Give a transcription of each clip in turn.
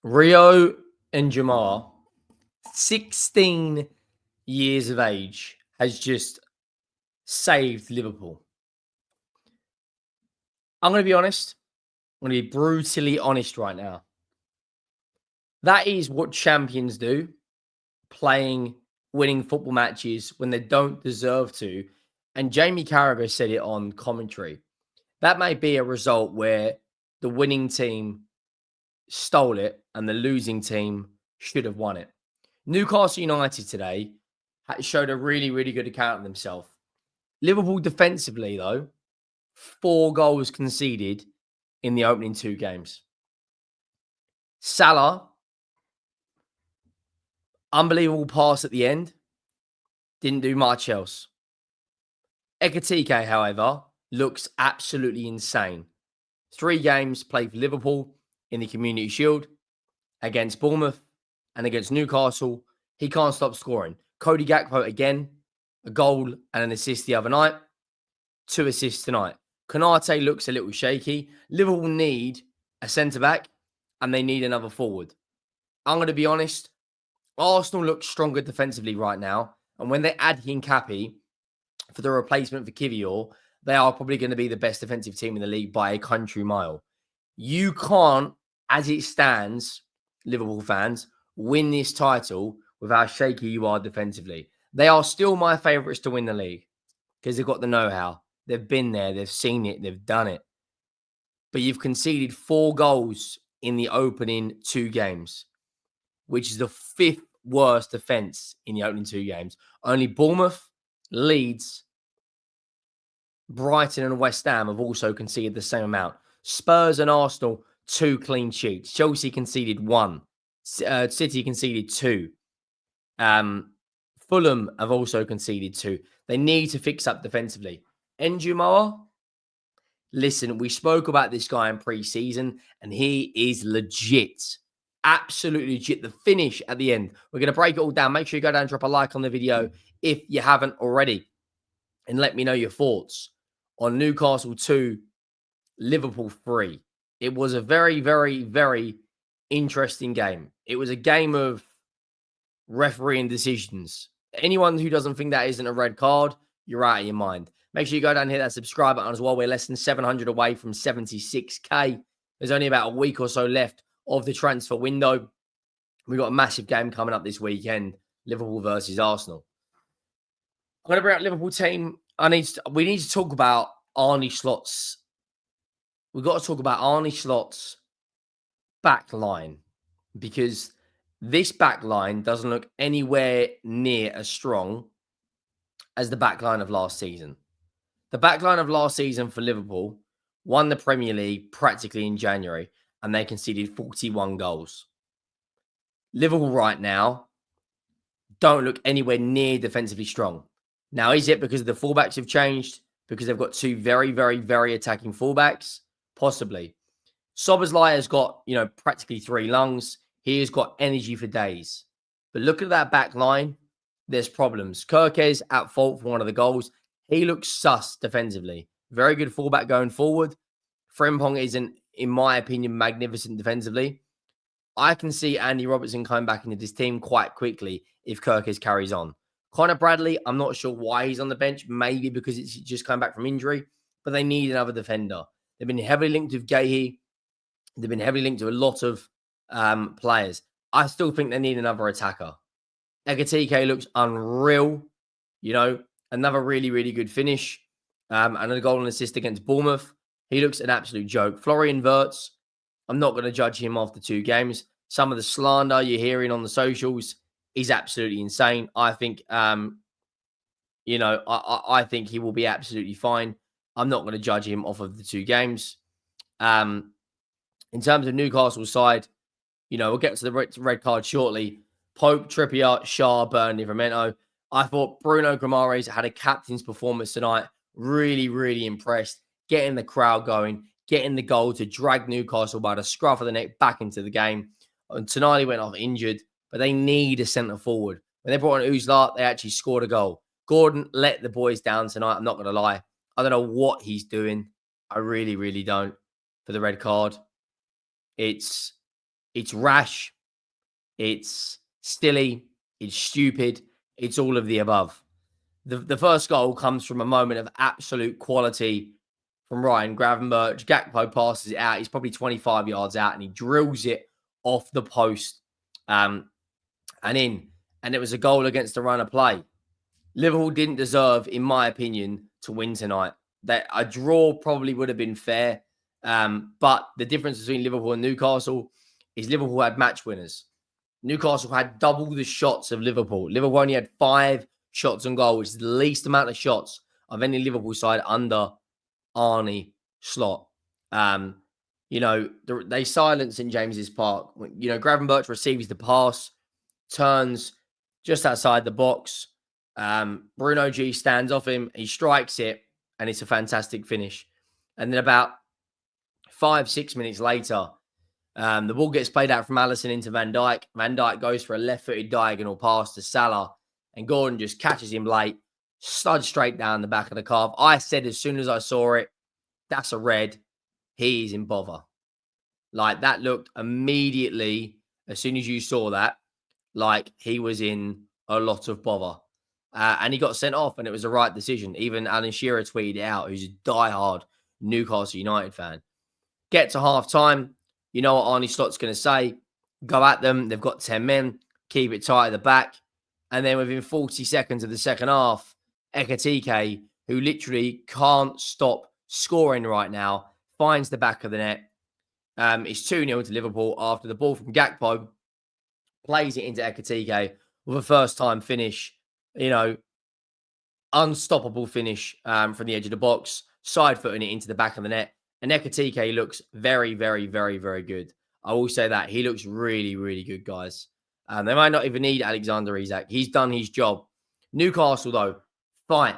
Rio Ngumoha, 16 years of age, has just saved Liverpool. I'm going to be honest. I'm going to be brutally honest right now. That is what champions do, winning football matches when they don't deserve to. And Jamie Carragher said it on commentary. That may be a result where the winning team stole it and the losing team should have won it. Newcastle United today showed a really, really good account of themselves. Liverpool defensively, though, 4 goals conceded in the opening 2 games. Salah, unbelievable pass at the end, didn't do much else. Ekitike, however, looks absolutely insane. 3 games played for Liverpool in the Community Shield, against Bournemouth and against Newcastle. He can't stop scoring. Cody Gakpo again, a goal and an assist the other night, 2 assists tonight. Konate looks a little shaky. Liverpool need a centre-back and they need another forward. I'm going to be honest, Arsenal look stronger defensively right now. And when they add Hincapi for the replacement for Kivior, they are probably going to be the best defensive team in the league by a country mile. You can't, as it stands, Liverpool fans, win this title with how shaky you are defensively. They are still my favourites to win the league because they've got the know-how. They've been there. They've seen it. They've done it. But you've conceded 4 goals in the opening 2 games, which is the 5th worst defence in the opening 2 games. Only Bournemouth, Leeds, Brighton and West Ham have also conceded the same amount. Spurs and Arsenal, 2 clean sheets. Chelsea conceded 1. City conceded 2. Fulham have also conceded 2. They need to fix up defensively. Ngumoha, listen, we spoke about this guy in pre-season, and he is legit. Absolutely legit. The finish at the end. We're going to break it all down. Make sure you go down and drop a like on the video if you haven't already. And let me know your thoughts on Newcastle 2, Liverpool 3. It was a very, very, very interesting game. It was a game of refereeing decisions. Anyone who doesn't think that isn't a red card, you're out of your mind. Make sure you go down and hit that subscribe button as well. We're less than 700 away from 76k. There's only about a week or so left of the transfer window. We've got a massive game coming up this weekend, Liverpool versus Arsenal. I'm going to bring out Liverpool team. We need to talk about Arne Slot's. We've got to talk about Arne Slot's back line, because this back line doesn't look anywhere near as strong as the back line of last season. The back line of last season for Liverpool won the Premier League practically in January, and they conceded 41 goals. Liverpool right now don't look anywhere near defensively strong. Now, is it because the fullbacks have changed? Because they've got 2 very, very, very attacking fullbacks? Possibly. Szoboszlai has got, practically 3 lungs. He has got energy for days. But look at that back line. There's problems. Kirke's at fault for one of the goals. He looks sus defensively. Very good fullback going forward. Frimpong isn't, in my opinion, magnificent defensively. I can see Andy Robertson coming back into this team quite quickly if Kirke's carries on. Connor Bradley, I'm not sure why he's on the bench. Maybe because it's just come back from injury. But they need another defender. They've been heavily linked with Gahey. They've been heavily linked to a lot of players. I still think they need another attacker. Ekitike looks unreal. Another really, really good finish. And a goal and assist against Bournemouth. He looks an absolute joke. Florian Wirtz, I'm not going to judge him after 2 games. Some of the slander you're hearing on the socials is absolutely insane. I think, I think he will be absolutely fine. I'm not going to judge him off of the 2 games. In terms of Newcastle's side, we'll get to the red card shortly. Pope, Trippier, Schär, Burnley, Livramento. I thought Bruno Guimaraes had a captain's performance tonight. Really, really impressed. Getting the crowd going, getting the goal to drag Newcastle by the scruff of the neck back into the game. And tonight he went off injured, but they need a centre forward. When they brought on Uzla, they actually scored a goal. Gordon let the boys down tonight. I'm not going to lie. I don't know what he's doing. I really, really don't. For the red card, it's It's rash. It's silly. It's stupid. It's all of the above. The first goal comes from a moment of absolute quality from Ryan Gravenberch. Gakpo passes it out. He's probably 25 yards out, and he drills it off the post and in. And it was a goal against the run of play. Liverpool didn't deserve, in my opinion, to win tonight. That a draw probably would have been fair. But the difference between Liverpool and Newcastle is Liverpool had match winners. Newcastle had double the shots of Liverpool. Liverpool only had 5 shots on goal, which is the least amount of shots of any Liverpool side under Arne Slot. They silence in James's Park. Gravenberch receives the pass, turns just outside the box. Bruno G stands off him. He strikes it, and it's a fantastic finish. And then about 5-6 minutes later, the ball gets played out from Alisson into Van Dijk. Van Dijk goes for a left-footed diagonal pass to Salah, and Gordon just catches him late, studs straight down the back of the calf. I said as soon as I saw it, that's a red. He's in bother. Like, that looked immediately, as soon as you saw that, like he was in a lot of bother. And he got sent off, and it was the right decision. Even Alan Shearer tweeted it out, who's a diehard Newcastle United fan. Get to half-time. You know what Arne Slot's going to say. Go at them. They've got 10 men. Keep it tight at the back. And then within 40 seconds of the second half, Ekitike, who literally can't stop scoring right now, finds the back of the net. It's 2-0 to Liverpool after the ball from Gakpo plays it into Ekitike with a first-time finish. Unstoppable finish from the edge of the box, side-footing it into the back of the net. And Ekitike looks very, very, very, very good. I will say that. He looks really, really good, guys. They might not even need Alexander Isak. He's done his job. Newcastle, though, fight,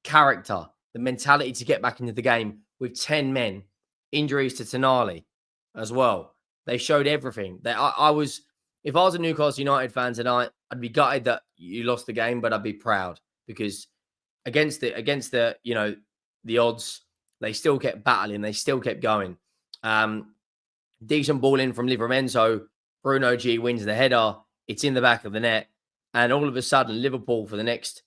character, the mentality to get back into the game with 10 men. Injuries to Tonali as well. They showed everything. If I was a Newcastle United fan tonight, I'd be gutted that you lost the game, but I'd be proud because against the odds, they still kept battling. They still kept going. Decent ball in from Livramento. Bruno G wins the header. It's in the back of the net. And all of a sudden, Liverpool for the next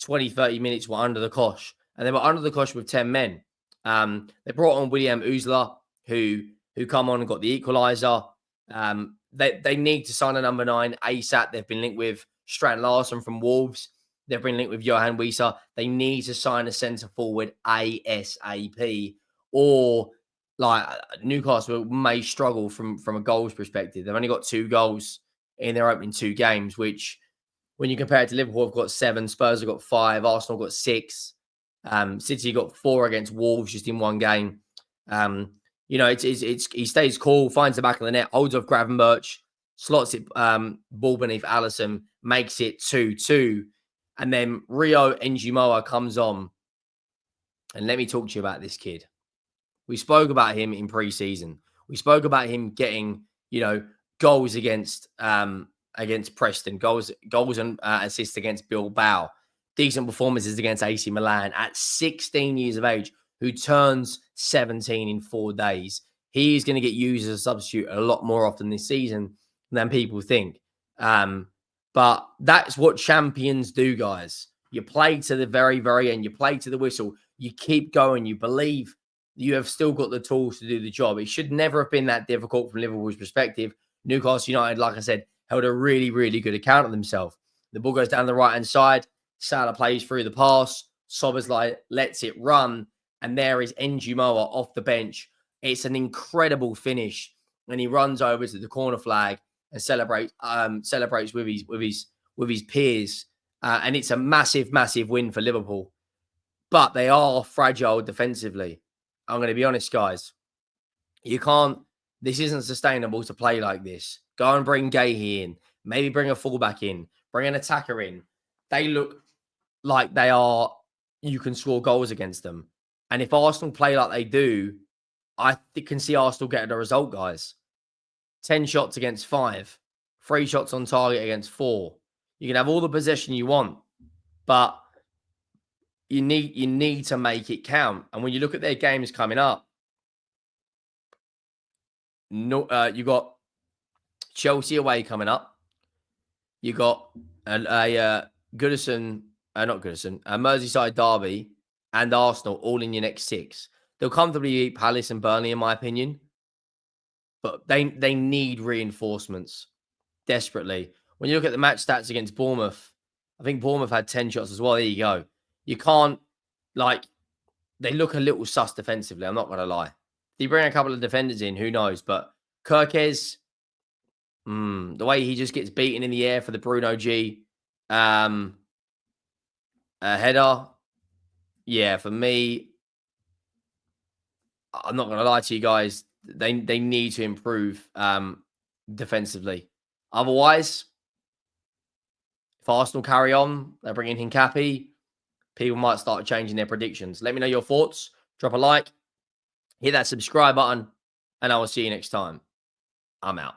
20, 30 minutes were under the cosh. And they were under the cosh with 10 men. They brought on William Uzla, who come on and got the equaliser. They need to sign a number 9 ASAP. They've been linked with Strand Larson from Wolves. They've been linked with Johan Wieser. They need to sign a centre forward ASAP, or like Newcastle may struggle from a goals perspective. They've only got 2 goals in their opening 2 games, which when you compare it to Liverpool, have got 7, Spurs have got 5, Arsenal got 6, City got 4 against Wolves just in one game. He stays cool, finds the back of the net, holds off Gravenberch, slots it ball beneath Alisson, makes it 2-2. And then Rio Ngumoha comes on. And let me talk to you about this kid. We spoke about him in pre-season. We spoke about him getting, goals against Preston, goals and assists against Bilbao, decent performances against AC Milan at 16 years of age, who turns 17 in 4 days. He's going to get used as a substitute a lot more often this season than people think. But that's what champions do, guys. You play to the very, very end. You play to the whistle. You keep going. You believe you have still got the tools to do the job. It should never have been that difficult from Liverpool's perspective. Newcastle United, like I said, held a really, really good account of themselves. The ball goes down the right-hand side. Salah plays through the pass. Szoboszlai lets it run. And there is Ngumoha off the bench. It's an incredible finish. And he runs over to the corner flag and celebrates with his peers. And it's a massive, massive win for Liverpool. But they are fragile defensively. I'm going to be honest, guys. This isn't sustainable to play like this. Go and bring Gahey in. Maybe bring a fullback in. Bring an attacker in. They look like you can score goals against them. And if Arsenal play like they do, I can see Arsenal getting a result, guys. 10 shots against 5. 3 shots on target against 4. You can have all the possession you want, but you need to make it count. And when you look at their games coming up, you got Chelsea away coming up. You got a Merseyside derby and Arsenal all in your next 6. They'll comfortably beat Palace and Burnley, in my opinion. But they need reinforcements desperately. When you look at the match stats against Bournemouth, I think Bournemouth had 10 shots as well. There you go. You can't, they look a little sus defensively. I'm not going to lie. If you bring a couple of defenders in, who knows? But Kirkes, the way he just gets beaten in the air for the Bruno G header. Yeah, for me, I'm not going to lie to you guys. They need to improve defensively. Otherwise, if Arsenal carry on, they're bringing Hincapi, people might start changing their predictions. Let me know your thoughts. Drop a like, hit that subscribe button, and I will see you next time. I'm out.